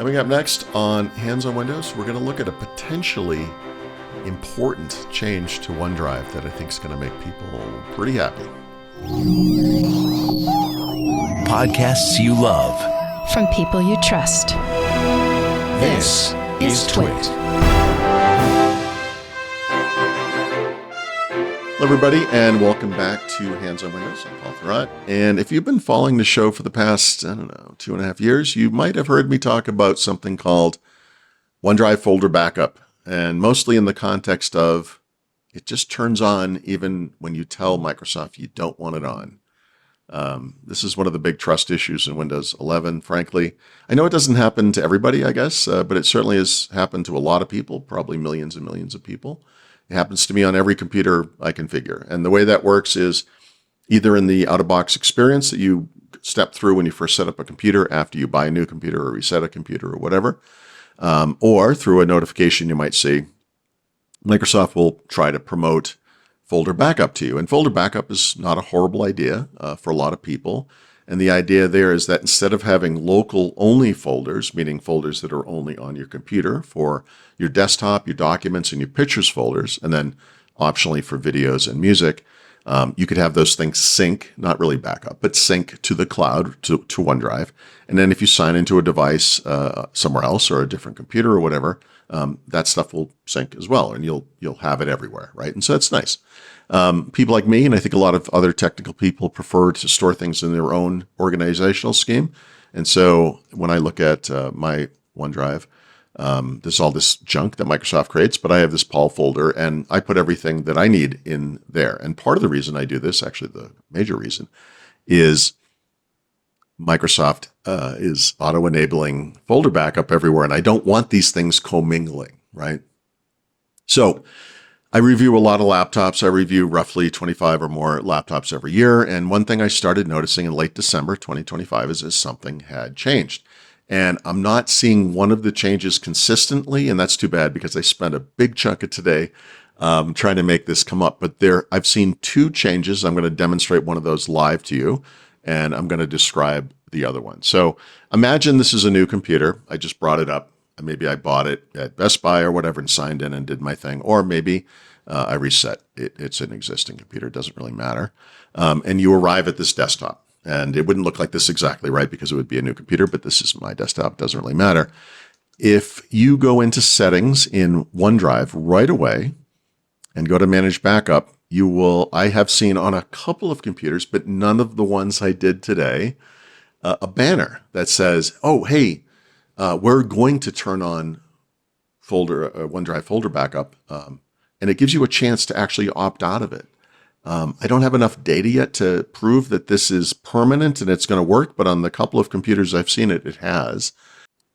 Coming up next on Hands on Windows, we're going to look at a potentially important change to OneDrive that I think is going to make people pretty happy. Podcasts you love. From people you trust. This is TWiT. Hello, everybody, and welcome back to Hands on Windows. I'm Paul Thurrott. And if you've been following the show for the past, 2.5 years, you might have heard me talk about something called OneDrive folder backup. And mostly in the context of it just turns on even when you tell Microsoft you don't want it on. This is one of the big trust issues in Windows 11, frankly. I know it doesn't happen to everybody, I guess, but it certainly has happened to a lot of people, probably millions and millions of people. It happens to me on every computer I configure. And the way that works is either in the out-of-box experience that you step through when you first set up a computer, after you buy a new computer or reset a computer or whatever, or through a notification you might see. Microsoft will try to promote folder backup to you. And folder backup is not a horrible idea for a lot of people. And the idea there is that instead of having local only folders, meaning folders that are only on your computer for your desktop, your documents, and your pictures folders, and then optionally for videos and music, you could have those things sync, not really backup, but sync to the cloud, to OneDrive. And then if you sign into a device somewhere else or a different computer or whatever, that stuff will sync as well, and you'll have it everywhere, right? And so that's nice. People like me, and I think a lot of other technical people, prefer to store things in their own organizational scheme. And so when I look at my OneDrive, there's all this junk that Microsoft creates, but I have this Paul folder, and I put everything that I need in there. And part of the reason I do this, actually the major reason, is Microsoft is auto-enabling folder backup everywhere, and I don't want these things commingling, right? So I review a lot of laptops. I review roughly 25 or more laptops every year. And one thing I started noticing in late December 2025 is something had changed. And I'm not seeing one of the changes consistently, and that's too bad because I spent a big chunk of today trying to make this come up. But I've seen two changes. I'm going to demonstrate one of those live to you, and I'm going to describe the other one. So imagine this is a new computer. I just brought it up. Maybe I bought it at Best Buy or whatever and signed in and did my thing. Or maybe I reset it. It's an existing computer. It doesn't really matter. And you arrive at this desktop. And it wouldn't look like this exactly, right? Because it would be a new computer, but this is my desktop. It doesn't really matter. If you go into settings in OneDrive right away and go to manage backup, I have seen on a couple of computers, but none of the ones I did today, a banner that says, oh, hey, we're going to turn on OneDrive folder backup, and it gives you a chance to actually opt out of it. I don't have enough data yet to prove that this is permanent and it's going to work, but on the couple of computers I've seen it has.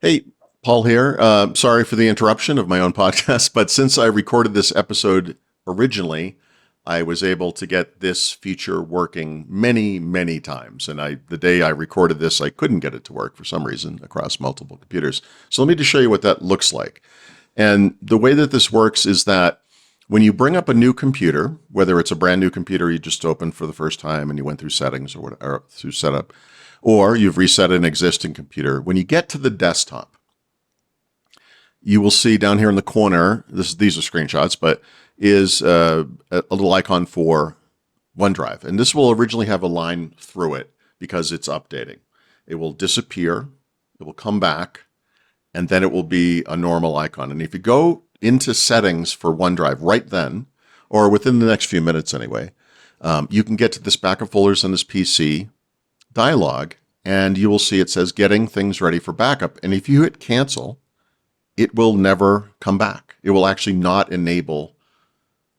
Hey, Paul here. Sorry for the interruption of my own podcast, but since I recorded this episode originally, I was able to get this feature working many, many times. And the day I recorded this, I couldn't get it to work for some reason across multiple computers. So let me just show you what that looks like. And the way that this works is that when you bring up a new computer, whether it's a brand new computer you just opened for the first time and you went through settings or through setup, or you've reset an existing computer, when you get to the desktop, you will see down here in the corner, these are screenshots, but is a little icon for OneDrive. And this will originally have a line through it because it's updating. It will disappear, it will come back, and then it will be a normal icon. And if you go into settings for OneDrive right then, or within the next few minutes anyway, you can get to this backup folders on this PC dialog, and you will see it says getting things ready for backup. And if you hit cancel, it will never come back. It will actually not enable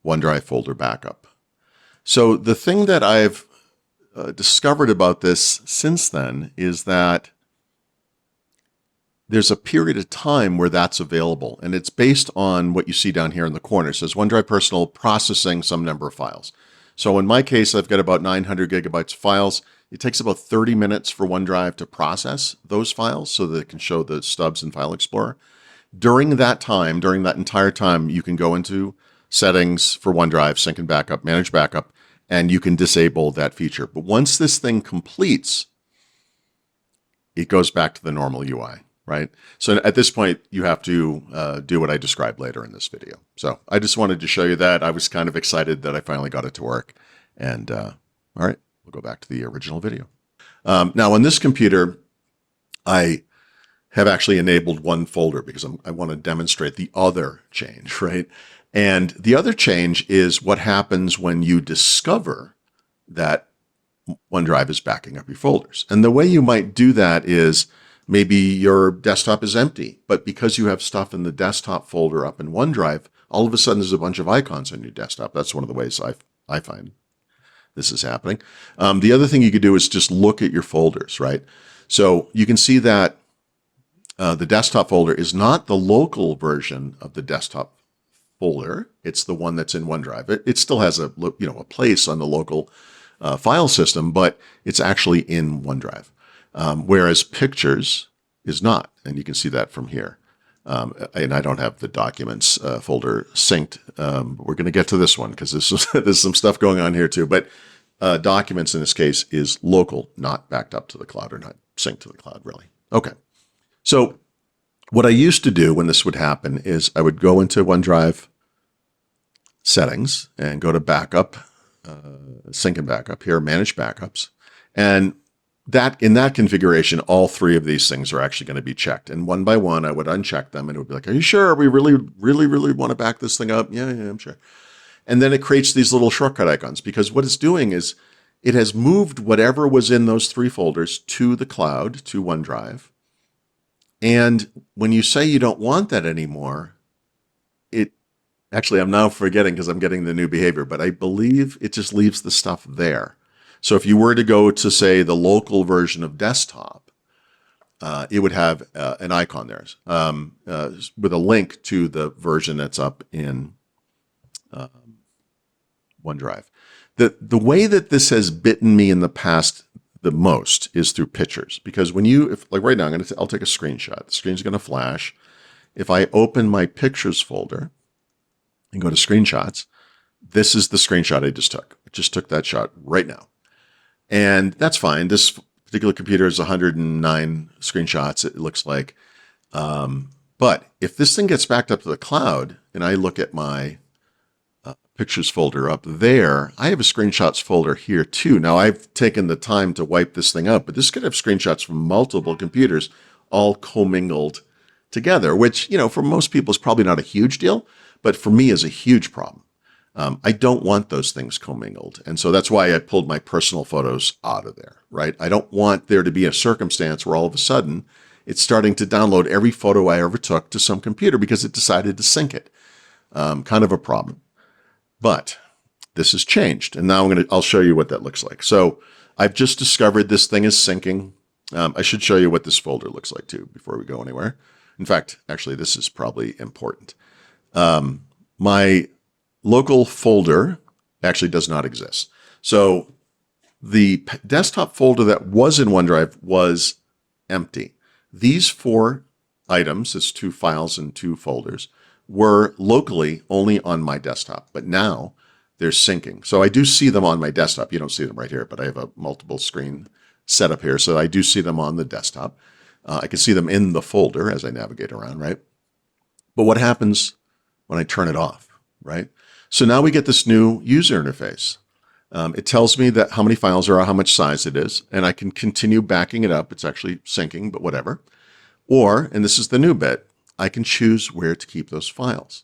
OneDrive folder backup. So the thing that I've discovered about this since then is that there's a period of time where that's available, and it's based on what you see down here in the corner. It says OneDrive Personal processing some number of files. So in my case, I've got about 900 gigabytes of files. It takes about 30 minutes for OneDrive to process those files so that it can show the stubs in File Explorer. During that time, during that entire time, you can go into settings for OneDrive, sync and backup, manage backup, and you can disable that feature. But once this thing completes, it goes back to the normal UI. right? So at this point, you have to do what I described later in this video. So I just wanted to show you that. I was kind of excited that I finally got it to work. And all right, we'll go back to the original video. Now on this computer, I have actually enabled one folder because I want to demonstrate the other change, right? And the other change is what happens when you discover that OneDrive is backing up your folders. And the way you might do that is maybe your desktop is empty, but because you have stuff in the desktop folder up in OneDrive, all of a sudden there's a bunch of icons on your desktop. That's one of the ways I find this is happening. The other thing you could do is just look at your folders, right? So you can see that the desktop folder is not the local version of the desktop folder. It's the one that's in OneDrive. It still has a place on the local file system, but it's actually in OneDrive. Whereas pictures is not, and you can see that from here. And I don't have the documents folder synced. We're going to get to this one because there's some stuff going on here too. But documents in this case is local, not backed up to the cloud or not synced to the cloud, really. Okay. So what I used to do when this would happen is I would go into OneDrive settings and go to backup, sync and backup here, manage backups. And that in that configuration, all three of these things are actually going to be checked. And one by one, I would uncheck them and it would be like, are you sure? We really, really, really want to back this thing up? Yeah, I'm sure. And then it creates these little shortcut icons because what it's doing is it has moved whatever was in those three folders to the cloud, to OneDrive. And when you say you don't want that anymore, actually, I'm now forgetting because I'm getting the new behavior, but I believe it just leaves the stuff there. So if you were to go to, say, the local version of desktop, it would have an icon there with a link to the version that's up in OneDrive. The way that this has bitten me in the past the most is through pictures, because when like right now, I'll take a screenshot. The screen's going to flash. If I open my pictures folder and go to screenshots, this is the screenshot I just took. I just took that shot right now. And that's fine. This particular computer is 109 screenshots, it looks like. But if this thing gets backed up to the cloud and I look at my pictures folder up there, I have a screenshots folder here too. Now I've taken the time to wipe this thing up, but this could have screenshots from multiple computers all commingled together, which, for most people is probably not a huge deal, but for me is a huge problem. I don't want those things commingled. And so that's why I pulled my personal photos out of there, right? I don't want there to be a circumstance where all of a sudden it's starting to download every photo I ever took to some computer because it decided to sync it. Kind of a problem. But this has changed. And now I'll show you what that looks like. So I've just discovered this thing is syncing. I should show you what this folder looks like too before we go anywhere. In fact, actually, this is probably important. My local folder actually does not exist. So the desktop folder that was in OneDrive was empty. These 4 items, it's 2 files and 2 folders, were locally only on my desktop, but now they're syncing. So I do see them on my desktop. You don't see them right here, but I have a multiple screen setup here. So I do see them on the desktop. I can see them in the folder as I navigate around, right? But what happens when I turn it off, right? So now we get this new user interface. It tells me that how many files there are, how much size it is, and I can continue backing it up. It's actually syncing, but whatever. Or, and this is the new bit, I can choose where to keep those files.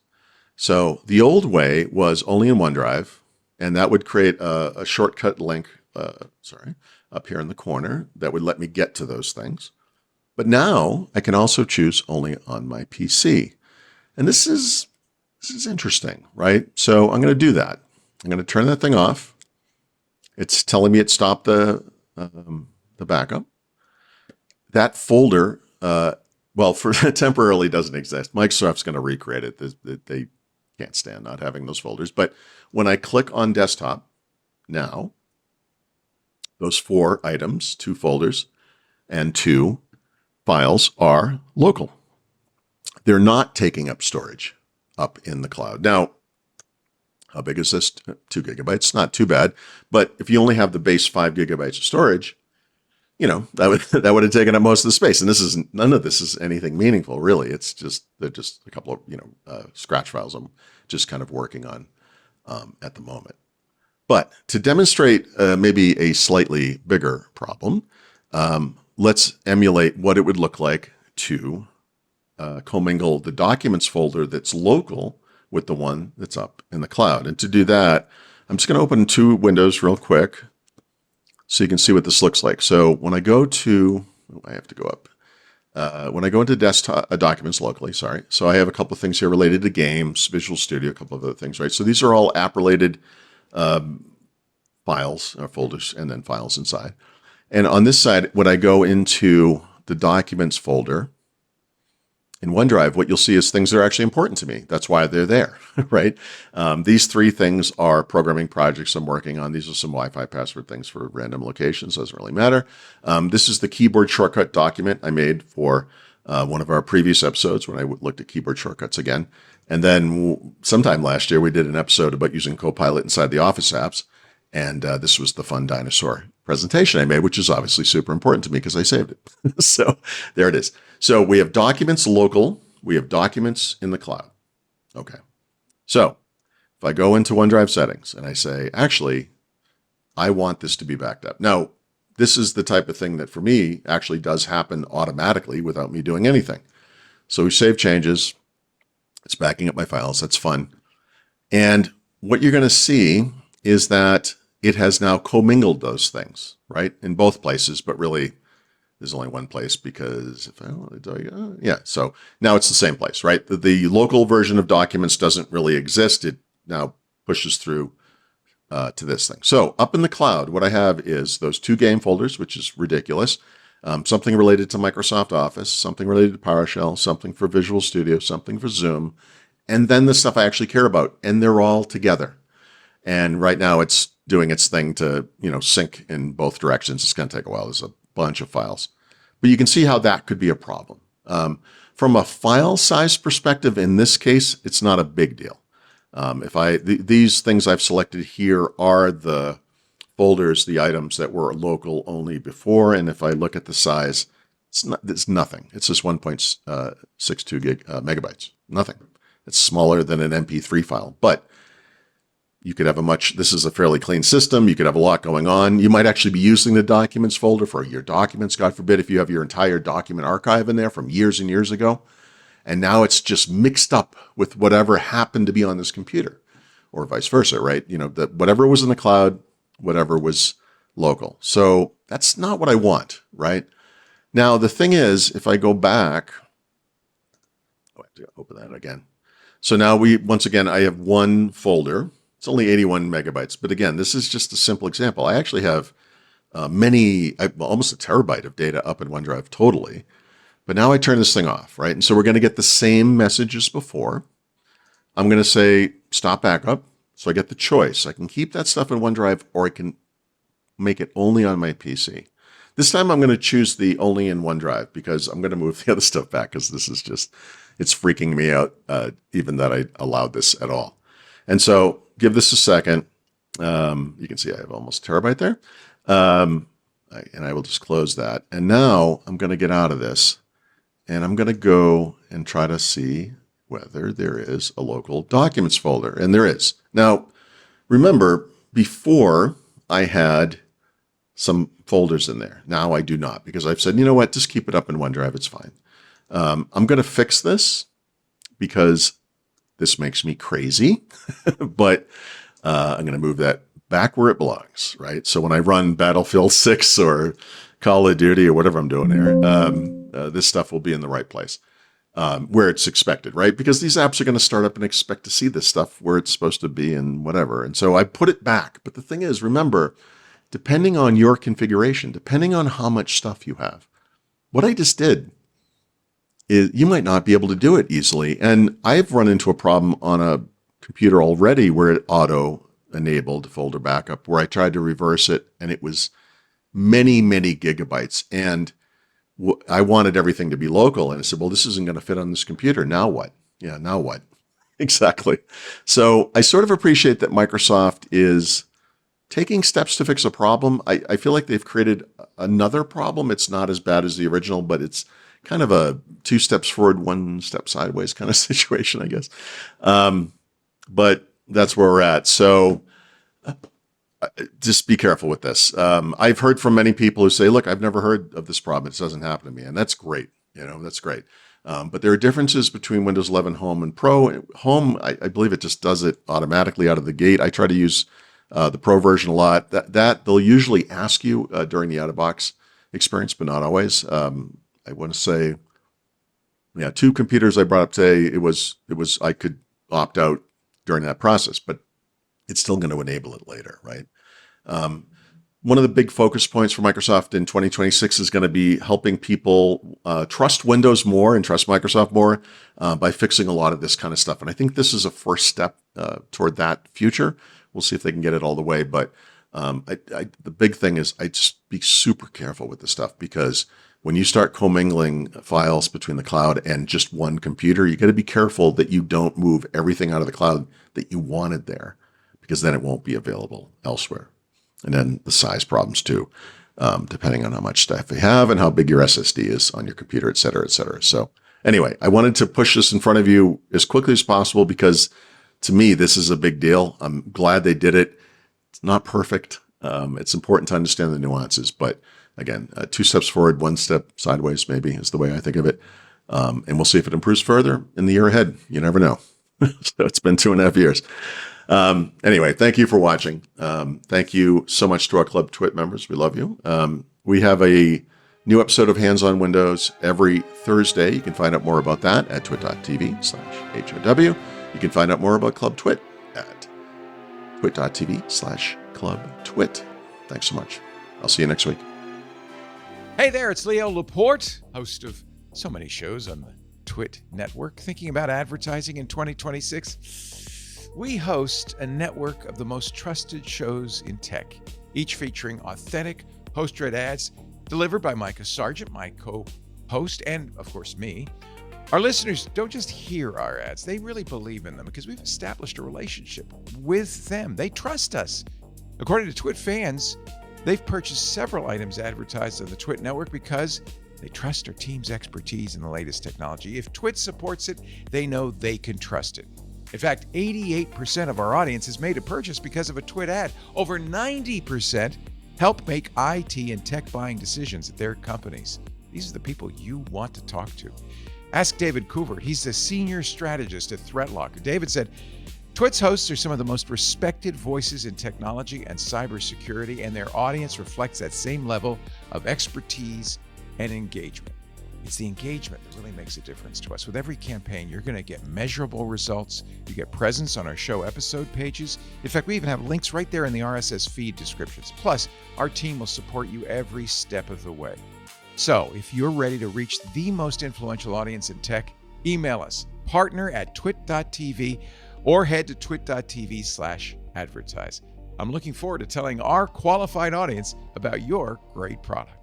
So the old way was only in OneDrive, and that would create a shortcut link, up here in the corner that would let me get to those things. But now I can also choose only on my PC. And this is interesting, right? So I'm going to do that. I'm going to turn that thing off. It's telling me it stopped the backup. That folder, temporarily doesn't exist. Microsoft's going to recreate it. They can't stand not having those folders. But when I click on desktop now, those 4 items, 2 folders, and 2 files are local. They're not taking up storage up in the cloud. Now, how big is this? 2 gigabytes, not too bad. But if you only have the base 5 gigabytes of storage, that would have taken up most of the space. And none of this is anything meaningful, really. They're just a couple of, scratch files I'm just kind of working on at the moment. But to demonstrate maybe a slightly bigger problem, let's emulate what it would look like to commingle the documents folder that's local with the one that's up in the cloud. And to do that, I'm just going to open 2 windows real quick so you can see what this looks like. So when I go to, I have to go up. When I go into desktop documents locally, so I have a couple of things here related to games, Visual Studio, a couple of other things, right? So these are all app-related files or folders, and then files inside. And on this side, when I go into the documents folder in OneDrive, what you'll see is things that are actually important to me. That's why they're there, right? These 3 things are programming projects I'm working on. These are some Wi-Fi password things for random locations. Doesn't really matter. This is the keyboard shortcut document I made for one of our previous episodes when I looked at keyboard shortcuts again. And then sometime last year, we did an episode about using Copilot inside the Office apps. And this was the fun dinosaur presentation I made, which is obviously super important to me because I saved it. So there it is. So we have documents local. We have documents in the cloud. Okay. So if I go into OneDrive settings and I say, actually, I want this to be backed up. Now, this is the type of thing that for me actually does happen automatically without me doing anything. So we save changes. It's backing up my files. That's fun. And what you're going to see is that it has now commingled those things, right? In both places, but really there's only one place because if I want to tell you, so now it's the same place, right? The local version of documents doesn't really exist. It now pushes through to this thing. So up in the cloud, what I have is those 2 game folders, which is ridiculous. Something related to Microsoft Office, something related to PowerShell, something for Visual Studio, something for Zoom, and then the stuff I actually care about, and they're all together. And right now it's doing its thing to, sync in both directions. It's going to take a while. There's a bunch of files. But you can see how that could be a problem. From a file size perspective, in this case, it's not a big deal. These things I've selected here are the folders, the items that were local only before. And if I look at the size, it's nothing. It's just 1.62 megabytes. Nothing. It's smaller than an MP3 file. But you could have this is a fairly clean system. You could have a lot going on. You might actually be using the documents folder for your documents, God forbid, if you have your entire document archive in there from years and years ago. And now it's just mixed up with whatever happened to be on this computer or vice versa, right? Whatever was in the cloud, whatever was local. So that's not what I want, right? Now, the thing is, if I go back, I have to open that again. So now once again, I have one folder. It's only 81 megabytes. But again, this is just a simple example. I actually have almost a terabyte of data up in OneDrive totally. But now I turn this thing off, right? And so we're going to get the same message as before. I'm going to say stop backup. So I get the choice. I can keep that stuff in OneDrive or I can make it only on my PC. This time I'm going to choose the only in OneDrive because I'm going to move the other stuff back because this is it's freaking me out even that I allowed this at all. And so give this a second. You can see I have almost a terabyte there. And I will just close that. And now I'm going to get out of this and I'm going to go and try to see whether there is a local documents folder. And there is. Now, remember, before I had some folders in there. Now I do not because I've said, you know what, just keep it up in OneDrive. It's fine. I'm going to fix this because this makes me crazy, but I'm going to move that back where it belongs, right? So when I run Battlefield 6 or Call of Duty or whatever I'm doing here, this stuff will be in the right place where it's expected, right? Because these apps are going to start up and expect to see this stuff where it's supposed to be and whatever. And so I put it back. But the thing is, remember, depending on your configuration, depending on how much stuff you have, what I just did is you might not be able to do it easily. And I've run into a problem on a computer already where it auto-enabled folder backup, where I tried to reverse it, and it was many, many gigabytes. And I wanted everything to be local. And I said, well, this isn't going to fit on this computer. Now what? Yeah, now what? Exactly. So I sort of appreciate that Microsoft is taking steps to fix a problem. I feel like they've created another problem. It's not as bad as the original, but it's kind of a 2 steps forward, 1 step sideways kind of situation, I guess. But that's where we're at. So just be careful with this. I've heard from many people who say, look, I've never heard of this problem. It doesn't happen to me. And that's great. That's great. But there are differences between Windows 11 Home and Pro. Home, I believe it just does it automatically out of the gate. I try to use the Pro version a lot. That they'll usually ask you during the out-of-box experience, but not always. I want to say, 2 computers I brought up today, it was I could opt out during that process, but it's still going to enable it later, right? One of the big focus points for Microsoft in 2026 is going to be helping people trust Windows more and trust Microsoft more by fixing a lot of this kind of stuff. And I think this is a first step toward that future. We'll see if they can get it all the way. But the big thing is I just be super careful with this stuff, because when you start commingling files between the cloud and just one computer, you got to be careful that you don't move everything out of the cloud that you wanted there, because then it won't be available elsewhere. And then the size problems too, depending on how much stuff you have and how big your SSD is on your computer, et cetera, et cetera. So anyway, I wanted to push this in front of you as quickly as possible, because to me, this is a big deal. I'm glad they did it. It's not perfect. It's important to understand the nuances, but again, 2 steps forward, 1 step sideways, maybe is the way I think of it. And we'll see if it improves further in the year ahead. You never know. So it's been 2.5 years. Anyway, thank you for watching. Thank you so much to our Club TWiT members. We love you. We have a new episode of Hands on Windows every Thursday. You can find out more about that at twit.tv/HOW. You can find out more about Club TWiT at twit.tv/clubtwit. Thanks so much. I'll see you next week. Hey there, it's Leo Laporte, host of so many shows on the TWiT network. Thinking about advertising in 2026? We host a network of the most trusted shows in tech, each featuring authentic host-read ads delivered by Micah Sargent, my co-host, and of course me. Our listeners don't just hear our ads, they really believe in them because we've established a relationship with them. They trust us. According to TWiT fans, they've purchased several items advertised on the TWiT network because they trust our team's expertise in the latest technology. If TWiT supports it, they know they can trust it. In fact, 88% of our audience has made a purchase because of a TWiT ad. Over 90% help make IT and tech buying decisions at their companies. These are the people you want to talk to. Ask David Couvert. He's the senior strategist at ThreatLocker. David said, TWiT's hosts are some of the most respected voices in technology and cybersecurity, and their audience reflects that same level of expertise and engagement. It's the engagement that really makes a difference to us. With every campaign, you're going to get measurable results. You get presence on our show episode pages. In fact, we even have links right there in the RSS feed descriptions. Plus, our team will support you every step of the way. So, if you're ready to reach the most influential audience in tech, email us, partner@twit.tv, or head to twit.tv/advertise. I'm looking forward to telling our qualified audience about your great product.